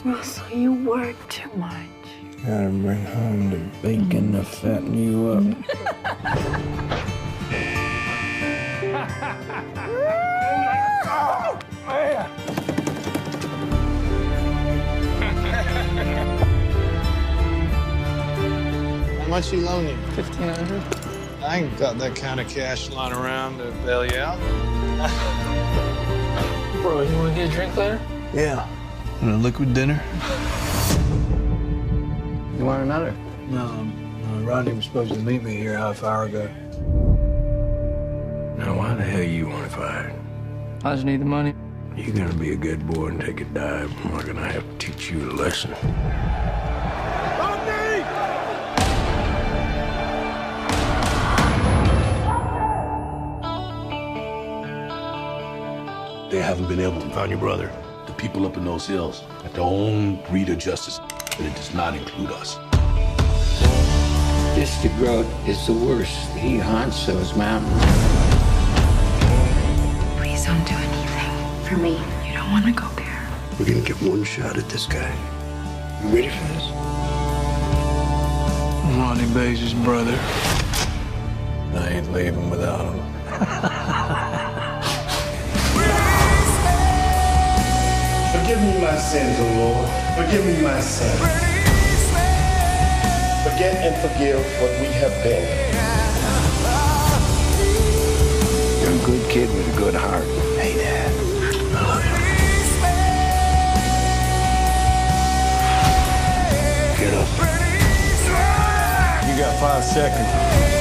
Russell, you work too much. Gotta bring home the bacon to fatten you up. How much you loan you? 1,500. I ain't got that kind of cash lying around to bail you out. Bro, you want to get a drink later? Yeah. And a liquid dinner? You want another? No, Rodney was supposed to meet me here half hour ago. Now, why the hell you want to fight? I just need the money. You're gonna be a good boy and take a dive, and we're gonna have to teach you a lesson. Rodney! They haven't been able to find your brother. The people up in those hills have their own breed of justice, and it does not include us. Mr. Grote is the worst. He haunts those mountains. Please don't do anything for me. You don't want to go there. We're gonna get one shot at this guy. You ready for this? Ronnie Bays' his brother. I ain't leaving without him. Forgive me my sins, O Lord. Forgive me my sins. Forget and forgive what we have been. You're a good kid with a good heart. Hey, Dad. I love you. Get up. You got 5 seconds.